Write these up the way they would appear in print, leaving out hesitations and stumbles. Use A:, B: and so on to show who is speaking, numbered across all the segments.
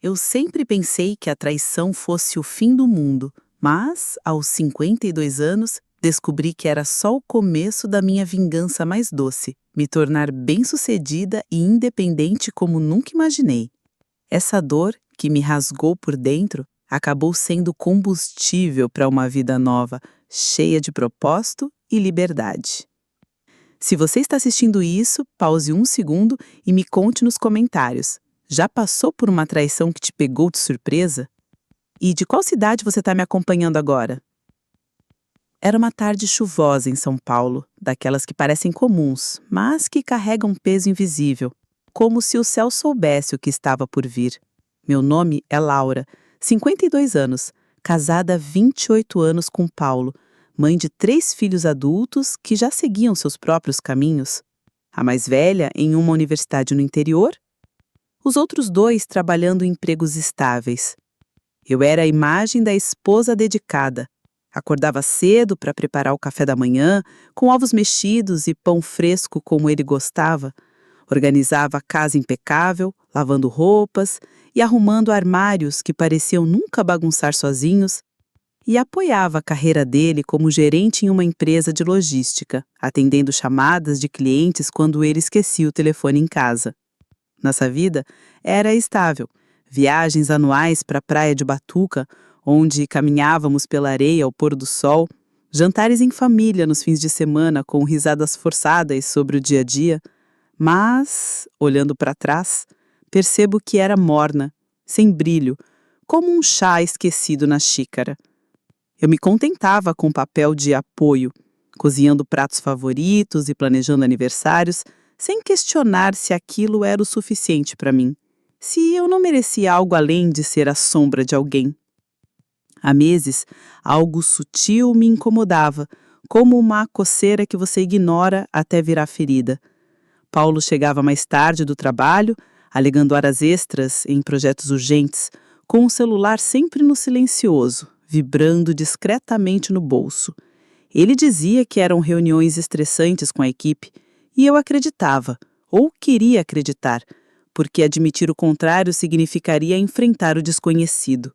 A: Eu sempre pensei que a traição fosse o fim do mundo, mas, aos 52 anos, descobri que era só o começo da minha vingança mais doce, me tornar bem-sucedida e independente como nunca imaginei. Essa dor, que me rasgou por dentro, acabou sendo combustível para uma vida nova, cheia de propósito e liberdade. Se você está assistindo isso, pause um segundo e me conte nos comentários. Já passou por uma traição que te pegou de surpresa? E de qual cidade você está me acompanhando agora? Era uma tarde chuvosa em São Paulo, daquelas que parecem comuns, mas que carregam um peso invisível, como se o céu soubesse o que estava por vir. Meu nome é Laura, 52 anos, casada há 28 anos com Paulo, mãe de 3 filhos adultos que já seguiam seus próprios caminhos. A mais velha em uma universidade no interior, os outros 2 trabalhando em empregos estáveis. Eu era a imagem da esposa dedicada. Acordava cedo para preparar o café da manhã, com ovos mexidos e pão fresco como ele gostava. Organizava a casa impecável, lavando roupas e arrumando armários que pareciam nunca bagunçar sozinhos, e apoiava a carreira dele como gerente em uma empresa de logística, atendendo chamadas de clientes quando ele esquecia o telefone em casa. Nossa vida era estável. Viagens anuais para a praia de Batuca, onde caminhávamos pela areia ao pôr do sol, jantares em família nos fins de semana com risadas forçadas sobre o dia a dia, mas, olhando para trás, percebo que era morna, sem brilho, como um chá esquecido na xícara. Eu me contentava com o papel de apoio, cozinhando pratos favoritos e planejando aniversários, sem questionar se aquilo era o suficiente para mim, se eu não merecia algo além de ser a sombra de alguém. Há meses, algo sutil me incomodava, como uma coceira que você ignora até virar ferida. Paulo chegava mais tarde do trabalho, alegando horas extras em projetos urgentes, com o celular sempre no silencioso, vibrando discretamente no bolso. Ele dizia que eram reuniões estressantes com a equipe, e eu acreditava, ou queria acreditar, porque admitir o contrário significaria enfrentar o desconhecido.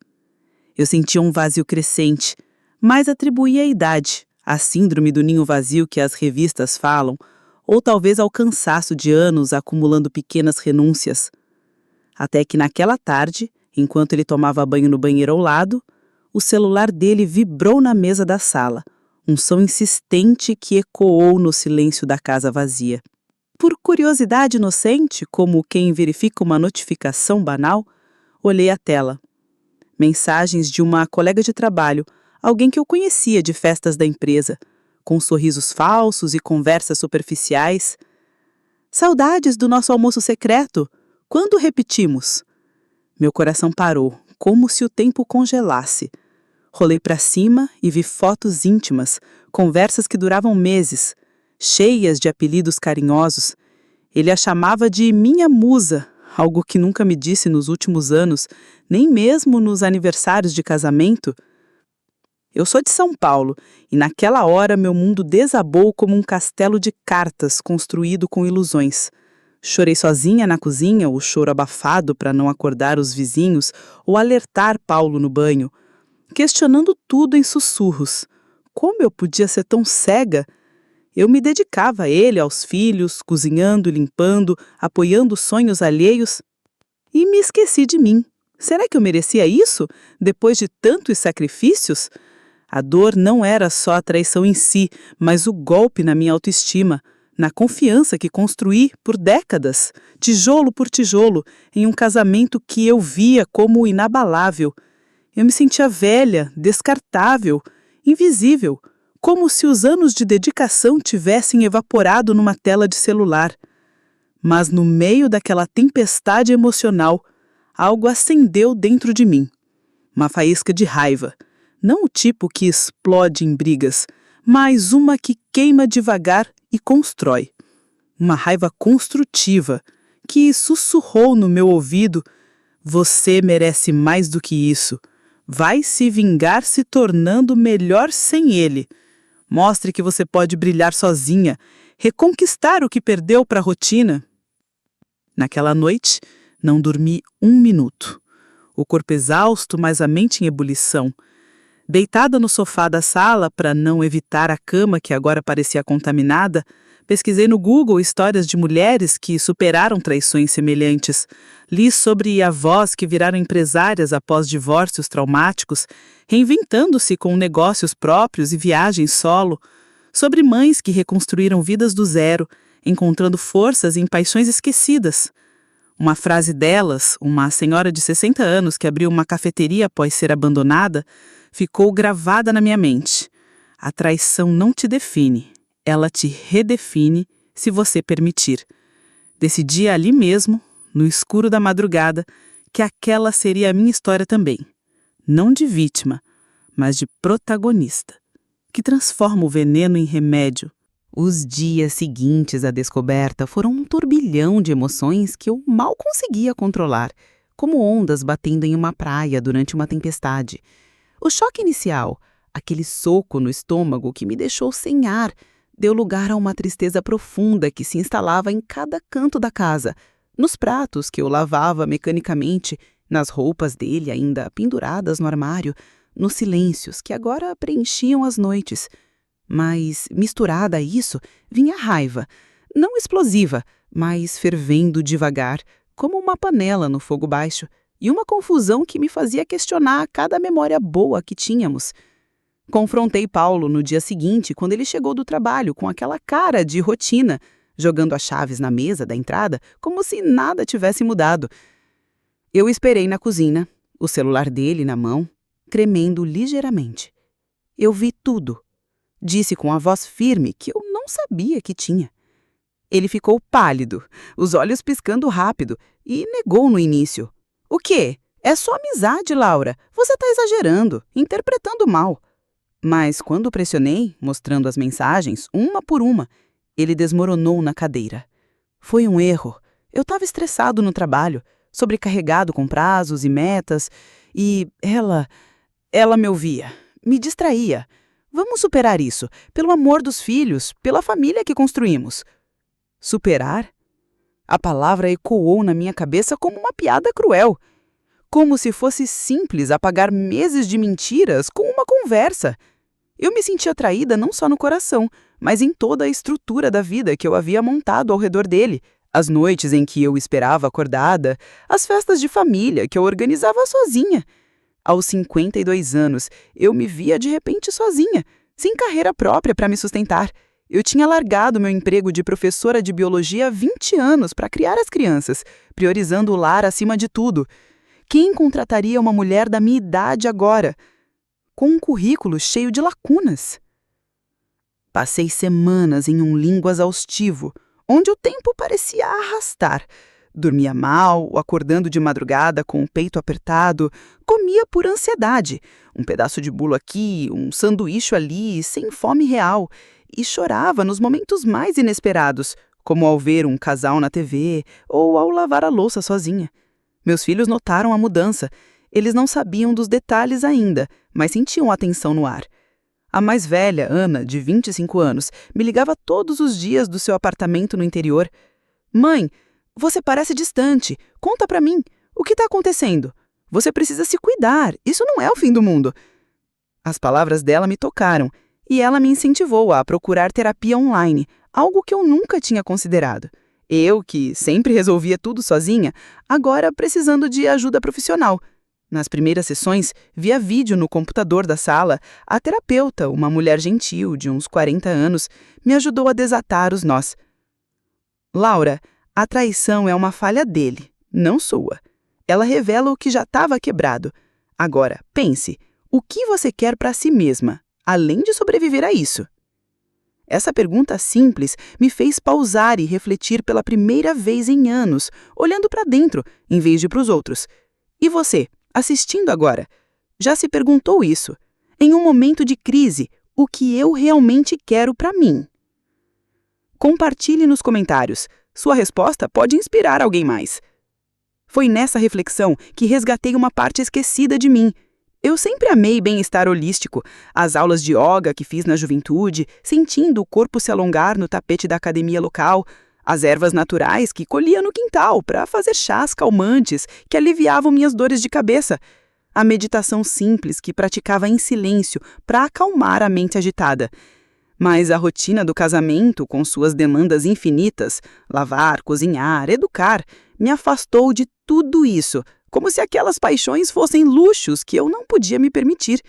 A: Eu sentia um vazio crescente, mas atribuía à idade, à síndrome do ninho vazio que as revistas falam, ou talvez ao cansaço de anos acumulando pequenas renúncias. Até que naquela tarde, enquanto ele tomava banho no banheiro ao lado, o celular dele vibrou na mesa da sala, um som insistente que ecoou no silêncio da casa vazia. Por curiosidade inocente, como quem verifica uma notificação banal, olhei a tela. Mensagens de uma colega de trabalho, alguém que eu conhecia de festas da empresa, com sorrisos falsos e conversas superficiais. Saudades do nosso almoço secreto! Quando repetimos? Meu coração parou, como se o tempo congelasse. Rolei para cima e vi fotos íntimas, conversas que duravam meses, cheias de apelidos carinhosos. Ele a chamava de minha musa, algo que nunca me disse nos últimos anos, nem mesmo nos aniversários de casamento. Eu sou de São Paulo, e naquela hora meu mundo desabou como um castelo de cartas construído com ilusões. Chorei sozinha na cozinha, o choro abafado para não acordar os vizinhos ou alertar Paulo no banho, questionando tudo em sussurros. Como eu podia ser tão cega? Eu me dedicava a ele, aos filhos, cozinhando, limpando, apoiando sonhos alheios. E me esqueci de mim. Será que eu merecia isso, depois de tantos sacrifícios? A dor não era só a traição em si, mas o golpe na minha autoestima, na confiança que construí por décadas, tijolo por tijolo, em um casamento que eu via como inabalável. Eu me sentia velha, descartável, invisível, como se os anos de dedicação tivessem evaporado numa tela de celular. Mas no meio daquela tempestade emocional, algo acendeu dentro de mim. Uma faísca de raiva. Não o tipo que explode em brigas, mas uma que queima devagar e constrói. Uma raiva construtiva, que sussurrou no meu ouvido: você merece mais do que isso. Vai se vingar se tornando melhor sem ele. Mostre que você pode brilhar sozinha, reconquistar o que perdeu para a rotina. Naquela noite, não dormi um minuto. o corpo exausto, mas a mente em ebulição. Deitada no sofá da sala, para não evitar a cama que agora parecia contaminada, pesquisei no Google histórias de mulheres que superaram traições semelhantes. Li sobre avós que viraram empresárias após divórcios traumáticos, reinventando-se com negócios próprios e viagens solo. Sobre mães que reconstruíram vidas do zero, encontrando forças em paixões esquecidas. Uma frase delas, uma senhora de 60 anos que abriu uma cafeteria após ser abandonada, ficou gravada na minha mente. A traição não te define, ela te redefine se você permitir. Decidi ali mesmo, no escuro da madrugada, que aquela seria a minha história também. Não de vítima, mas de protagonista, que transforma o veneno em remédio. Os dias seguintes à descoberta foram um turbilhão de emoções que eu mal conseguia controlar, como ondas batendo em uma praia durante uma tempestade. O choque inicial, aquele soco no estômago que me deixou sem ar, deu lugar a uma tristeza profunda que se instalava em cada canto da casa, nos pratos que eu lavava mecanicamente, nas roupas dele ainda penduradas no armário, nos silêncios que agora preenchiam as noites. Mas, misturada a isso, vinha raiva, não explosiva, mas fervendo devagar, como uma panela no fogo baixo, e uma confusão que me fazia questionar cada memória boa que tínhamos. Confrontei Paulo no dia seguinte, quando ele chegou do trabalho com aquela cara de rotina, jogando as chaves na mesa da entrada, como se nada tivesse mudado. Eu esperei na cozinha, o celular dele na mão, tremendo ligeiramente. Eu vi tudo. Disse com a voz firme que eu não sabia que tinha. Ele ficou pálido, os olhos piscando rápido, e negou no início. O quê? É só amizade, Laura. Você está exagerando, interpretando mal. Mas quando pressionei, mostrando as mensagens, uma por uma, ele desmoronou na cadeira. Foi um erro. Eu estava estressado no trabalho, sobrecarregado com prazos e metas, e ela me ouvia, me distraía. Vamos superar isso, pelo amor dos filhos, pela família que construímos. Superar? A palavra ecoou na minha cabeça como uma piada cruel. Como se fosse simples apagar meses de mentiras com uma conversa. Eu me sentia traída não só no coração, mas em toda a estrutura da vida que eu havia montado ao redor dele. As noites em que eu esperava acordada, as festas de família que eu organizava sozinha. Aos 52 anos, eu me via de repente sozinha, sem carreira própria para me sustentar. Eu tinha largado meu emprego de professora de biologia há 20 anos para criar as crianças, priorizando o lar acima de tudo. Quem contrataria uma mulher da minha idade agora, com um currículo cheio de lacunas? Passei semanas em um limbo exaustivo, onde o tempo parecia arrastar. Dormia mal, acordando de madrugada com o peito apertado, comia por ansiedade, um pedaço de bolo aqui, um sanduíche ali, sem fome real, e chorava nos momentos mais inesperados, como ao ver um casal na TV ou ao lavar a louça sozinha. Meus filhos notaram a mudança. Eles não sabiam dos detalhes ainda, mas sentiam a tensão no ar. A mais velha, Ana, de 25 anos, me ligava todos os dias do seu apartamento no interior. Mãe, você parece distante. Conta pra mim. O que está acontecendo? Você precisa se cuidar. Isso não é o fim do mundo. As palavras dela me tocaram e ela me incentivou a procurar terapia online, algo que eu nunca tinha considerado. Eu, que sempre resolvia tudo sozinha, agora precisando de ajuda profissional. Nas primeiras sessões, via vídeo no computador da sala, a terapeuta, uma mulher gentil de uns 40 anos, me ajudou a desatar os nós. Laura, a traição é uma falha dele, não sua. Ela revela o que já estava quebrado. Agora, pense, o que você quer para si mesma, além de sobreviver a isso? Essa pergunta simples me fez pausar e refletir pela primeira vez em anos, olhando para dentro, em vez de para os outros. E você, assistindo agora, já se perguntou isso? Em um momento de crise, o que eu realmente quero para mim? Compartilhe nos comentários. Sua resposta pode inspirar alguém mais. Foi nessa reflexão que resgatei uma parte esquecida de mim. Eu sempre amei bem-estar holístico, as aulas de yoga que fiz na juventude, sentindo o corpo se alongar no tapete da academia local,
B: As ervas naturais que colhia no quintal para fazer chás calmantes que aliviavam minhas dores de cabeça. A meditação simples que praticava em silêncio para acalmar a mente agitada. Mas a rotina do casamento, com suas demandas infinitas, lavar, cozinhar, educar, me afastou de tudo isso, como se aquelas paixões fossem luxos que eu não podia me permitir.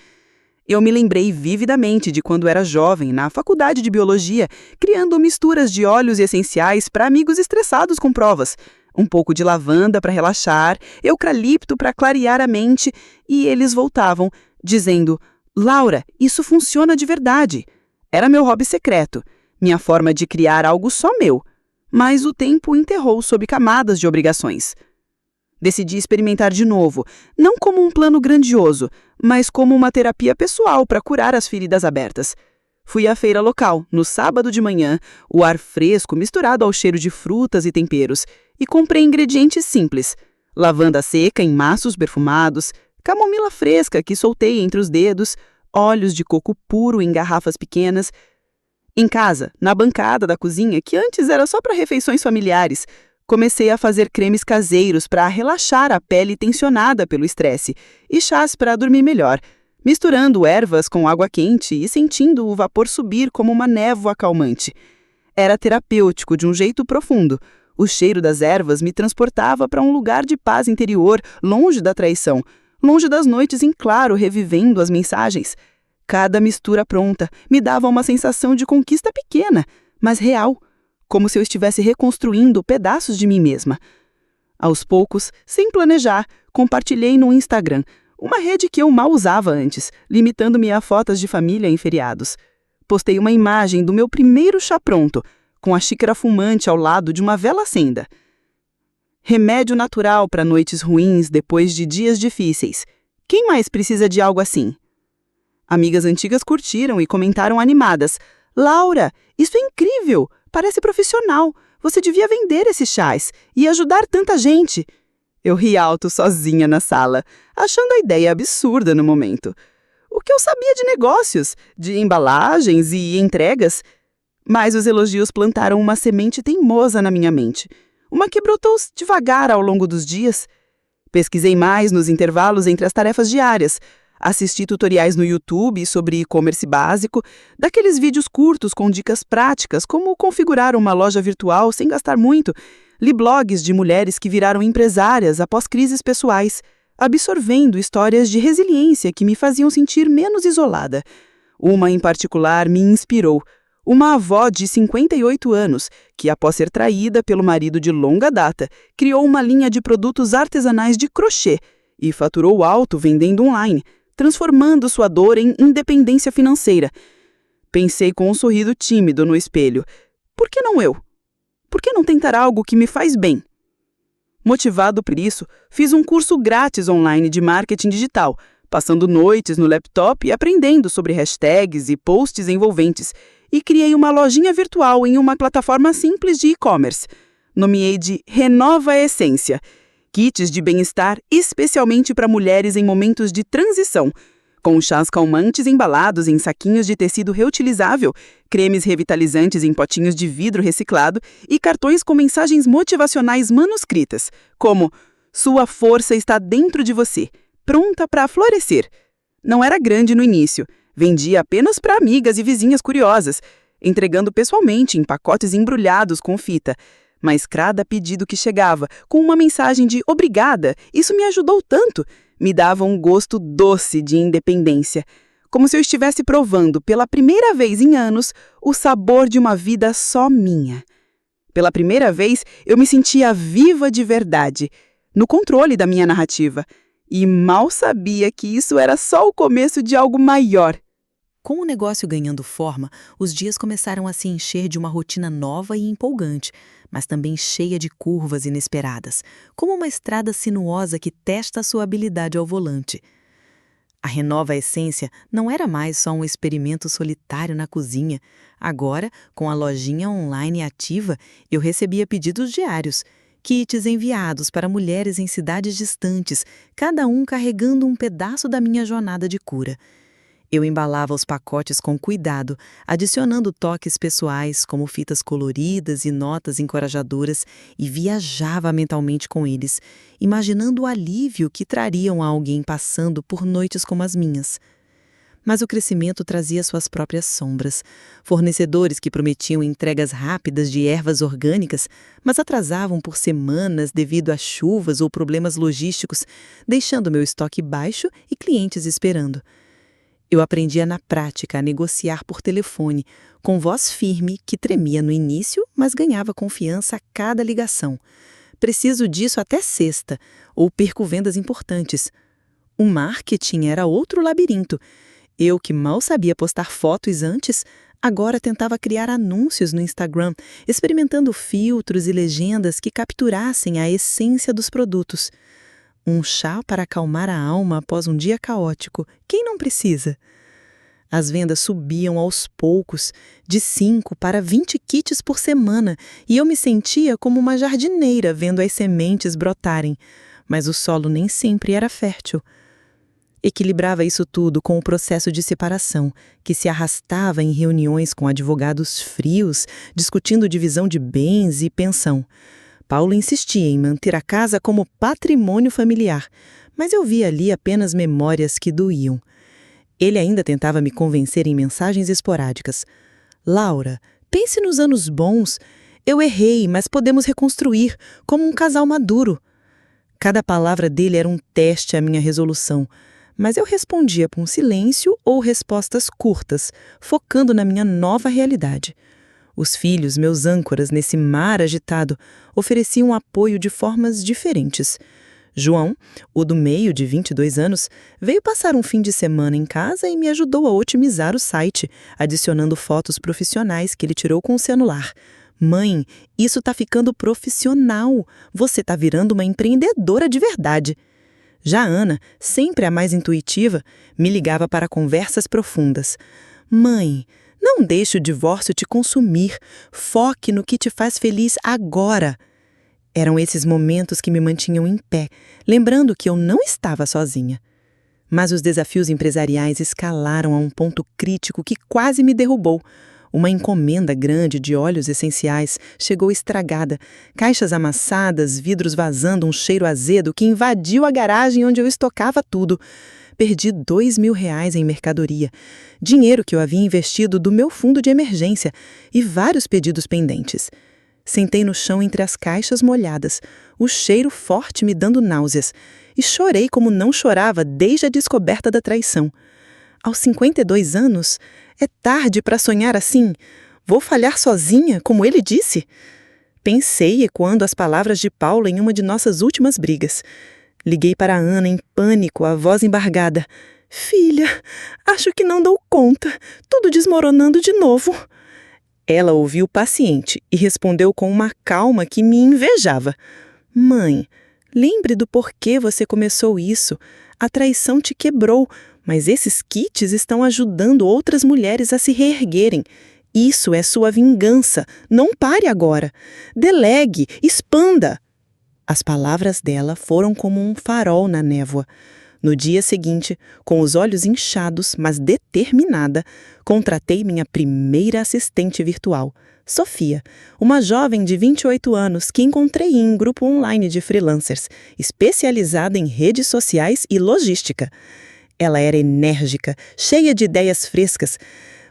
B: Eu me lembrei vividamente de quando era jovem, na faculdade de biologia, criando misturas de óleos essenciais para amigos estressados com provas. Um pouco de lavanda para relaxar, eucalipto para clarear a mente, e eles voltavam, dizendo: "Laura, isso funciona de verdade." Era meu hobby secreto, minha forma de criar algo só meu. Mas o tempo enterrou sob camadas de obrigações. Decidi experimentar de novo, não como um plano grandioso, mas como uma terapia pessoal para curar as feridas abertas. Fui à feira local, no sábado de manhã, o ar fresco misturado ao cheiro de frutas e temperos, e comprei ingredientes simples: lavanda seca em maços perfumados, camomila fresca que soltei entre os dedos, óleos de coco puro em garrafas pequenas. Em casa, na bancada da cozinha, que antes era só para refeições familiares, comecei a fazer cremes caseiros para relaxar a pele tensionada pelo estresse e chás para dormir melhor, misturando ervas com água quente e sentindo o vapor subir como uma névoa acalmante. Era terapêutico de um jeito profundo. O cheiro das ervas me transportava para um lugar de paz interior, longe da traição, longe das noites em claro revivendo as mensagens. Cada mistura pronta me dava uma sensação de conquista pequena, mas real, como se eu estivesse reconstruindo pedaços de mim mesma. Aos poucos, sem planejar, compartilhei no Instagram, uma rede que eu mal usava antes, limitando-me a fotos de família em feriados. Postei uma imagem do meu primeiro chá pronto, com a xícara fumante ao lado de uma vela acesa. Remédio natural para noites ruins depois de dias difíceis. Quem mais precisa de algo assim? Amigas antigas curtiram e comentaram animadas: "Laura, isso é incrível! Parece profissional! Você devia vender esses chás e ajudar tanta gente!" Eu ri alto sozinha na sala, achando a ideia absurda no momento. O que eu sabia de negócios, de embalagens e entregas? Mas os elogios plantaram uma semente teimosa na minha mente. Uma que brotou devagar ao longo dos dias. Pesquisei mais nos intervalos entre as tarefas diárias. Assisti tutoriais no YouTube sobre e-commerce básico, daqueles vídeos curtos com dicas práticas, como configurar uma loja virtual sem gastar muito. Li blogs de mulheres que viraram empresárias após crises pessoais, absorvendo histórias de resiliência que me faziam sentir menos isolada. Uma em particular me inspirou. Uma avó de 58 anos, que após ser traída pelo marido de longa data, criou uma linha de produtos artesanais de crochê e faturou alto vendendo online, transformando sua dor em independência financeira. Pensei com um sorriso tímido no espelho. Por que não eu? Por que não tentar algo que me faz bem? Motivado por isso, fiz um curso grátis online de marketing digital, passando noites no laptop e aprendendo sobre hashtags e posts envolventes, e criei uma lojinha virtual em uma plataforma simples de e-commerce. Nomeei de Renova a Essência, kits de bem-estar especialmente para mulheres em momentos de transição, com chás calmantes embalados em saquinhos de tecido reutilizável, cremes revitalizantes em potinhos de vidro reciclado e cartões com mensagens motivacionais manuscritas, como "Sua força está dentro de você, pronta para florescer." Não era grande no início, vendia apenas para amigas e vizinhas curiosas, entregando pessoalmente em pacotes embrulhados com fita. Mas cada pedido que chegava, com uma mensagem de "obrigada", isso me ajudou tanto, me dava um gosto doce de independência, como se eu estivesse provando pela primeira vez em anos o sabor de uma vida só minha. Pela primeira vez, eu me sentia viva de verdade, no controle da minha narrativa, e mal sabia que isso era só o começo de algo maior.
A: Com o negócio ganhando forma, os dias começaram a se encher de uma rotina nova e empolgante, mas também cheia de curvas inesperadas, como uma estrada sinuosa que testa a sua habilidade ao volante. A Renova a Essência não era mais só um experimento solitário na cozinha. Agora, com a lojinha online ativa, eu recebia pedidos diários, kits enviados para mulheres em cidades distantes, cada um carregando um pedaço da minha jornada de cura. Eu embalava os pacotes com cuidado, adicionando toques pessoais como fitas coloridas e notas encorajadoras, e viajava mentalmente com eles, imaginando o alívio que trariam a alguém passando por noites como as minhas. Mas o crescimento trazia suas próprias sombras. Fornecedores que prometiam entregas rápidas de ervas orgânicas, mas atrasavam por semanas devido a chuvas ou problemas logísticos, deixando meu estoque baixo e clientes esperando. Eu aprendia na prática a negociar por telefone, com voz firme que tremia no início, mas ganhava confiança a cada ligação. Preciso disso até sexta, ou perco vendas importantes. O marketing era outro labirinto. Eu, que mal sabia postar fotos antes, agora tentava criar anúncios no Instagram, experimentando filtros e legendas que capturassem a essência dos produtos. Um chá para acalmar a alma após um dia caótico. Quem não precisa? As vendas subiam aos poucos, de 5 para 20 kits por semana, e eu me sentia como uma jardineira vendo as sementes brotarem. Mas o solo nem sempre era fértil. Equilibrava isso tudo com o processo de separação, que se arrastava em reuniões com advogados frios, discutindo divisão de bens e pensão. Paulo insistia em manter a casa como patrimônio familiar, mas eu via ali apenas memórias que doíam. Ele ainda tentava me convencer em mensagens esporádicas. Laura, pense nos anos bons. Eu errei, mas podemos reconstruir, como um casal maduro. Cada palavra dele era um teste à minha resolução, mas eu respondia com silêncio ou respostas curtas, focando na minha nova realidade. Os filhos, meus âncoras nesse mar agitado, ofereciam apoio de formas diferentes. João, o do meio de 22 anos, veio passar um fim de semana em casa e me ajudou a otimizar o site, adicionando fotos profissionais que ele tirou com o celular. Mãe, isso tá ficando profissional. Você tá virando uma empreendedora de verdade. Já a Ana, sempre a mais intuitiva, me ligava para conversas profundas. Mãe, não deixe o divórcio te consumir. Foque no que te faz feliz agora. Eram esses momentos que me mantinham em pé, lembrando que eu não estava sozinha. Mas os desafios empresariais escalaram a um ponto crítico que quase me derrubou. Uma encomenda grande de óleos essenciais chegou estragada, caixas amassadas, vidros vazando um cheiro azedo que invadiu a garagem onde eu estocava tudo. Perdi R$2.000 em mercadoria, dinheiro que eu havia investido do meu fundo de emergência e vários pedidos pendentes. Sentei no chão entre as caixas molhadas, o cheiro forte me dando náuseas, e chorei como não chorava desde a descoberta da traição. Aos 52 anos, é tarde para sonhar assim? Vou falhar sozinha, como ele disse? Pensei ecoando as palavras de Paulo em uma de nossas últimas brigas. Liguei para a Ana em pânico, a voz embargada. Filha, acho que não dou conta, tudo desmoronando de novo. Ela ouviu paciente e respondeu com uma calma que me invejava. Mãe, lembre do porquê você começou isso. A traição te quebrou, mas esses kits estão ajudando outras mulheres a se reerguerem. Isso é sua vingança. Não pare agora. Delegue, expanda. As palavras dela foram como um farol na névoa. No dia seguinte, com os olhos inchados, mas determinada, contratei minha primeira assistente virtual, Sofia, uma jovem de 28 anos que encontrei em um grupo online de freelancers, especializada em redes sociais e logística. Ela era enérgica, cheia de ideias frescas.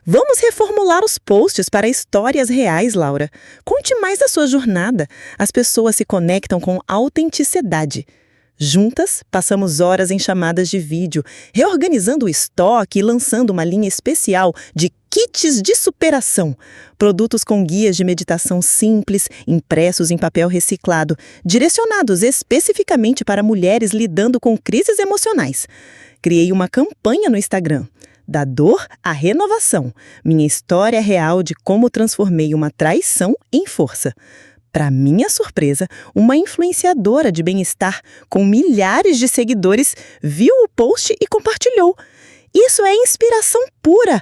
A: Vamos reformular os posts para histórias reais, Laura. Conte mais da sua jornada. As pessoas se conectam com autenticidade. Juntas, passamos horas em chamadas de vídeo, reorganizando o estoque e lançando uma linha especial de kits de superação. Produtos com guias de meditação simples, impressos em papel reciclado, direcionados especificamente para mulheres lidando com crises emocionais. Criei uma campanha no Instagram. Da dor à renovação. Minha história real de como transformei uma traição em força. Para minha surpresa, uma influenciadora de bem-estar com milhares de seguidores viu o post e compartilhou. Isso é inspiração pura!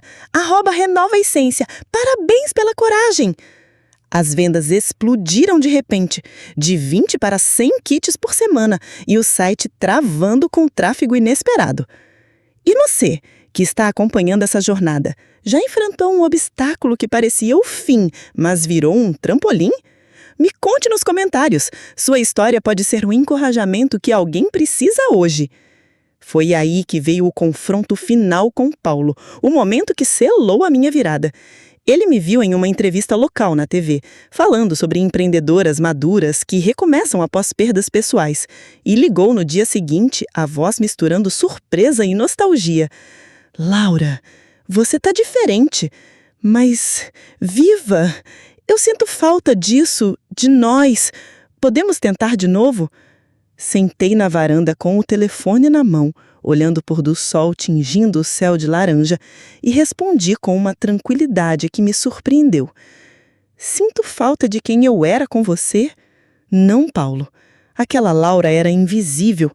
A: @renovaessência. Parabéns pela coragem! As vendas explodiram de repente, de 20 para 100 kits por semana, e o site travando com tráfego inesperado. E você,
B: que está acompanhando essa jornada, já enfrentou um obstáculo que parecia o fim, mas virou um trampolim? Me conte nos comentários. Sua história pode ser um encorajamento que alguém precisa hoje. Foi aí que veio o confronto final com Paulo, o momento que selou a minha virada. Ele me viu em uma entrevista local na TV, falando sobre empreendedoras maduras que recomeçam após perdas pessoais, e ligou no dia seguinte, a voz misturando surpresa e nostalgia. Laura, você tá diferente, mas viva! Eu sinto falta disso, de nós. Podemos tentar de novo? Sentei na varanda com o telefone na mão, olhando o pôr do sol tingindo o céu de laranja, e respondi com uma tranquilidade que me surpreendeu. Sinto falta de quem eu era com você? Não, Paulo. Aquela Laura era invisível.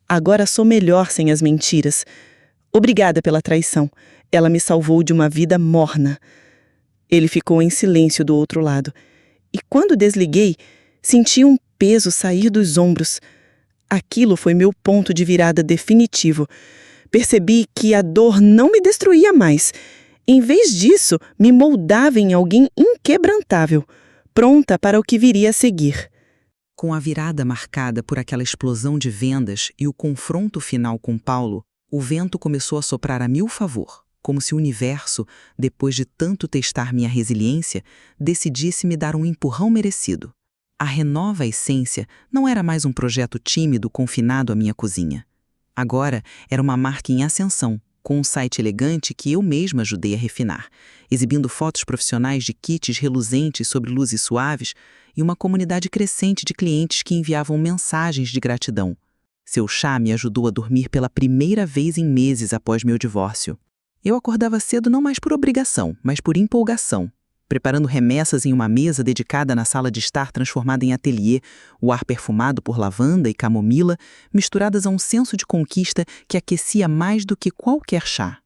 B: Agora sou melhor sem as mentiras. Obrigada pela traição. Ela me salvou de uma vida morna. Ele ficou em silêncio do outro lado. E quando desliguei, senti um peso sair dos ombros. Aquilo foi meu ponto de virada definitivo. Percebi que a dor não me destruía mais. Em vez disso, me moldava em alguém inquebrantável, pronta para o que viria a seguir.
A: Com a virada marcada por aquela explosão de vendas e o confronto final com Paulo, o vento começou a soprar a meu favor, como se o universo, depois de tanto testar minha resiliência, decidisse me dar um empurrão merecido. A Renova Essência não era mais um projeto tímido confinado à minha cozinha. Agora era uma marca em ascensão, com um site elegante que eu mesma ajudei a refinar, exibindo fotos profissionais de kits reluzentes sobre luzes suaves e uma comunidade crescente de clientes que enviavam mensagens de gratidão. Seu chá me ajudou a dormir pela primeira vez em meses após meu divórcio. Eu acordava cedo não mais por obrigação, mas por empolgação, preparando remessas em uma mesa dedicada na sala de estar transformada em ateliê, o ar perfumado por lavanda e camomila, misturadas a um senso de conquista que aquecia mais do que qualquer chá.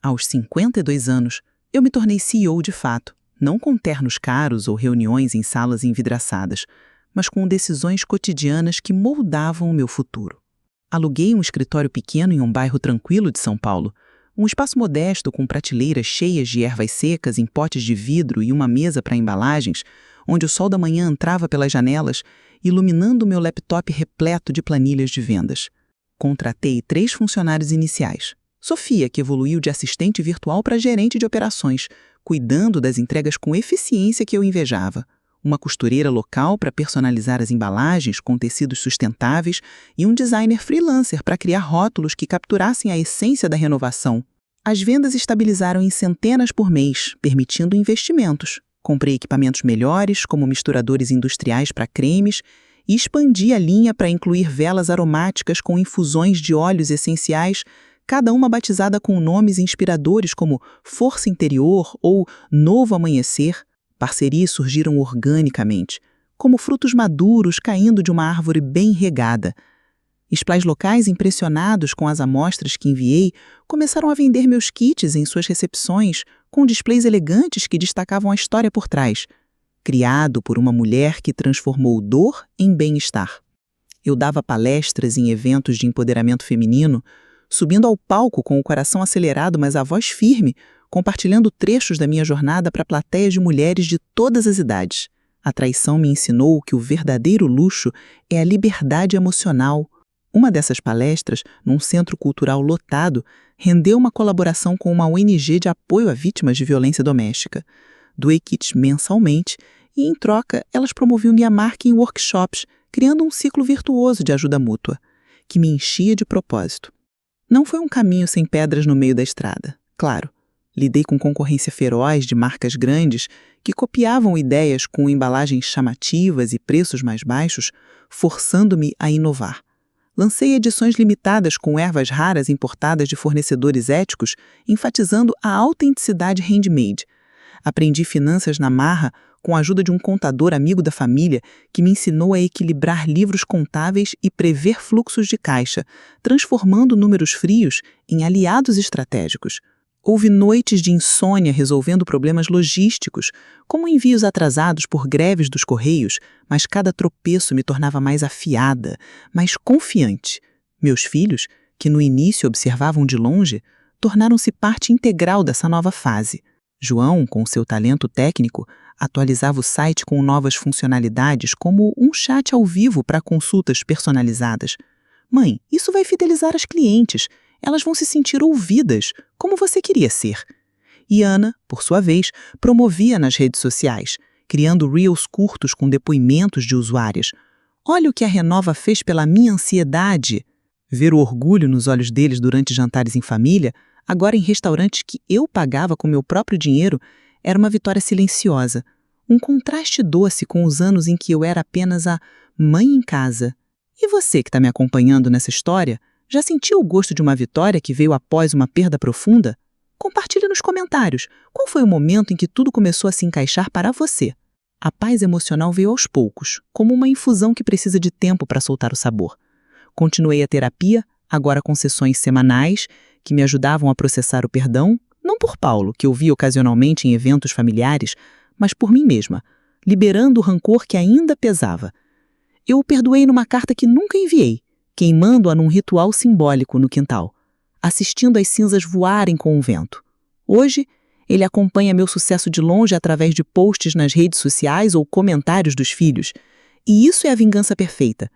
A: Aos 52 anos, eu me tornei CEO de fato, não com ternos caros ou reuniões em salas envidraçadas, mas com decisões cotidianas que moldavam o meu futuro. Aluguei um escritório pequeno em um bairro tranquilo de São Paulo, um espaço modesto com prateleiras cheias de ervas secas em potes de vidro e uma mesa para embalagens, onde o sol da manhã entrava pelas janelas, iluminando meu laptop repleto de planilhas de vendas. Contratei 3 funcionários iniciais. Sofia, que evoluiu de assistente virtual para gerente de operações, cuidando das entregas com eficiência que eu invejava. Uma costureira local para personalizar as embalagens com tecidos sustentáveis e um designer freelancer para criar rótulos que capturassem a essência da renovação. As vendas estabilizaram em centenas por mês, permitindo investimentos. Comprei equipamentos melhores, como misturadores industriais para cremes, e expandi a linha para incluir velas aromáticas com infusões de óleos essenciais, cada uma batizada com nomes inspiradores como Força Interior ou Novo Amanhecer. Parcerias surgiram organicamente, como frutos maduros caindo de uma árvore bem regada. Spas locais, impressionados com as amostras que enviei, começaram a vender meus kits em suas recepções, com displays elegantes que destacavam a história por trás. Criado por uma mulher que transformou dor em bem-estar. Eu dava palestras em eventos de empoderamento feminino, subindo ao palco com o coração acelerado, mas a voz firme, compartilhando trechos da minha jornada para plateias de mulheres de todas as idades. A traição me ensinou que o verdadeiro luxo é a liberdade emocional. Uma dessas palestras, num centro cultural lotado, rendeu uma colaboração com uma ONG de apoio a vítimas de violência doméstica. Doei kits mensalmente e, em troca, elas promoviam minha marca em workshops, criando um ciclo virtuoso de ajuda mútua, que me enchia de propósito. Não foi um caminho sem pedras no meio da estrada, claro. Lidei com concorrência feroz de marcas grandes que copiavam ideias com embalagens chamativas e preços mais baixos, forçando-me a inovar. Lancei edições limitadas com ervas raras importadas de fornecedores éticos, enfatizando a autenticidade handmade. Aprendi finanças na marra com a ajuda de um contador amigo da família que me ensinou a equilibrar livros contábeis e prever fluxos de caixa, transformando números frios em aliados estratégicos. Houve noites de insônia resolvendo problemas logísticos, como envios atrasados por greves dos correios, mas cada tropeço me tornava mais afiada, mais confiante. Meus filhos, que no início observavam de longe,
B: tornaram-se parte integral dessa nova fase. João, com seu talento técnico, atualizava o site com novas funcionalidades, como um chat ao vivo para consultas personalizadas. Mãe, isso vai fidelizar as clientes. Elas vão se sentir ouvidas, como você queria ser. E Ana, por sua vez, promovia nas redes sociais, criando reels curtos com depoimentos de usuárias. Olha o que a Renova fez pela minha ansiedade. Ver o orgulho nos olhos deles durante jantares em família, agora em restaurantes que eu pagava com meu próprio dinheiro, era uma vitória silenciosa. Um contraste doce com os anos em que eu era apenas a mãe em casa. E você que está me acompanhando nessa história, já sentiu o gosto de uma vitória que veio após uma perda profunda? Compartilhe nos comentários qual foi o momento em que tudo começou a se encaixar para você. A paz emocional veio aos poucos, como uma infusão que precisa de tempo para soltar o sabor. Continuei a terapia, agora com sessões semanais, que me ajudavam a processar o perdão, não por Paulo, que eu via ocasionalmente em eventos familiares, mas por mim mesma, liberando o rancor que ainda pesava. Eu o perdoei numa carta que nunca enviei, queimando-a num ritual simbólico no quintal, assistindo as cinzas voarem com o vento. Hoje, ele acompanha meu sucesso de longe através de posts nas redes sociais ou comentários dos filhos. E isso é a vingança perfeita.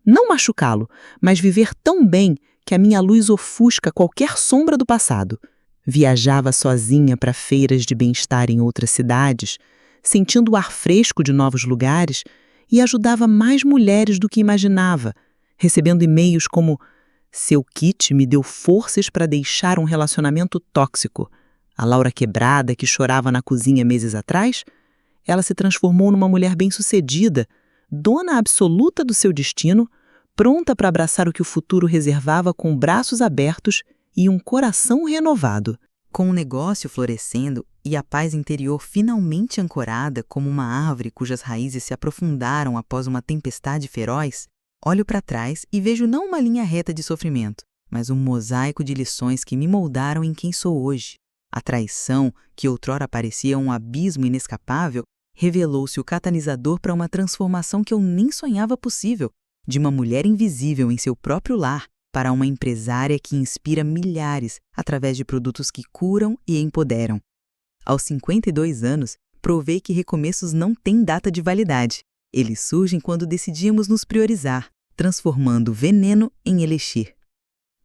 B: Não machucá-lo, mas viver tão bem que a minha luz ofusca qualquer sombra do passado. Viajava sozinha para feiras de bem-estar em outras cidades, sentindo o ar fresco de novos lugares, e ajudava mais mulheres do que imaginava, recebendo e-mails como: seu kit me deu forças para deixar um relacionamento tóxico. A Laura quebrada que chorava na cozinha meses atrás, ela se transformou numa mulher bem-sucedida, dona absoluta do seu destino, pronta para abraçar o que o futuro reservava com braços abertos e um coração renovado.
C: Com o negócio florescendo e a paz interior finalmente ancorada como uma árvore cujas raízes se aprofundaram após uma tempestade feroz, olho para trás e vejo não uma linha reta de sofrimento, mas um mosaico de lições que me moldaram em quem sou hoje. A traição, que outrora parecia um abismo inescapável, revelou-se o catalisador para uma transformação que eu nem sonhava possível, de uma mulher invisível em seu próprio lar para uma empresária que inspira milhares através de produtos que curam e empoderam. Aos 52 anos, provei que recomeços não têm data de validade. Eles surgem quando decidimos nos priorizar, transformando veneno em elixir.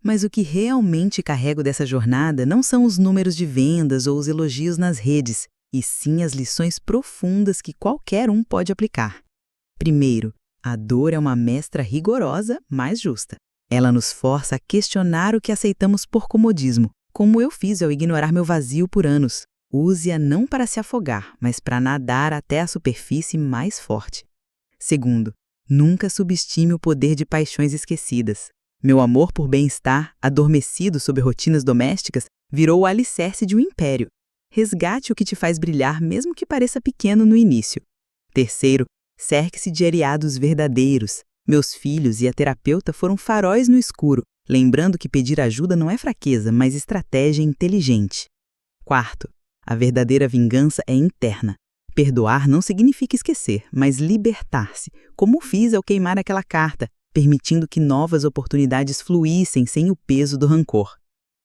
C: Mas o que realmente carrego dessa jornada não são os números de vendas ou os elogios nas redes, e sim as lições profundas que qualquer um pode aplicar. Primeiro, a dor é uma mestra rigorosa, mas justa. Ela nos força a questionar o que aceitamos por comodismo, como eu fiz ao ignorar meu vazio por anos. Use-a não para se afogar, mas para nadar até a superfície mais forte. Segundo, nunca subestime o poder de paixões esquecidas. Meu amor por bem-estar, adormecido sob rotinas domésticas, virou o alicerce de um império. Resgate o que te faz brilhar, mesmo que pareça pequeno no início. Terceiro, cerque-se de aliados verdadeiros. Meus filhos e a terapeuta foram faróis no escuro, lembrando que pedir ajuda não é fraqueza, mas estratégia inteligente. Quarto, a verdadeira vingança é interna. Perdoar não significa esquecer, mas libertar-se, como fiz ao queimar aquela carta, permitindo que novas oportunidades fluíssem sem o peso do rancor.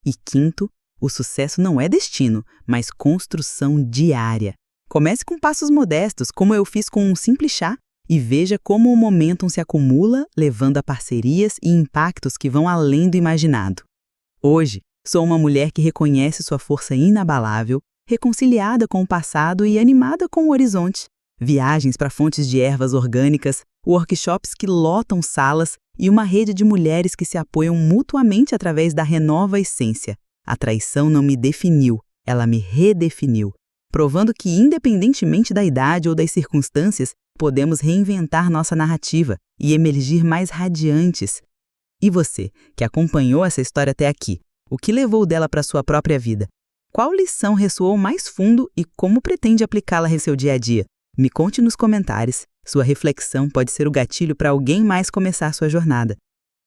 C: E quinto, o sucesso não é destino, mas construção diária. Comece com passos modestos, como eu fiz com um simples chá, e veja como o momentum se acumula, levando a parcerias e impactos que vão além do imaginado. Hoje, sou uma mulher que reconhece sua força inabalável, reconciliada com o passado e animada com o horizonte. Viagens para fontes de ervas orgânicas, workshops que lotam salas e uma rede de mulheres que se apoiam mutuamente através da Renova Essência. A traição não me definiu, ela me redefiniu, provando que, independentemente da idade ou das circunstâncias, podemos reinventar nossa narrativa e emergir mais radiantes. E você, que acompanhou essa história até aqui, o que levou dela para sua própria vida? Qual lição ressoou mais fundo e como pretende aplicá-la em seu dia a dia? Me conte nos comentários. Sua reflexão pode ser o gatilho para alguém mais começar sua jornada.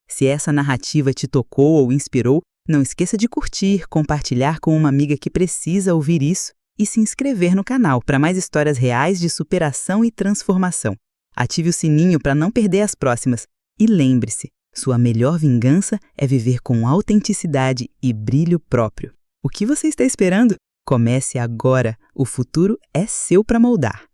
C: Se essa narrativa te tocou ou inspirou, não esqueça de curtir, compartilhar com uma amiga que precisa ouvir isso e se inscrever no canal para mais histórias reais de superação e transformação. Ative o sininho para não perder as próximas. E lembre-se,
B: Sua melhor vingança é viver com autenticidade e brilho próprio. O que você está esperando? Comece agora. O futuro é seu para moldar.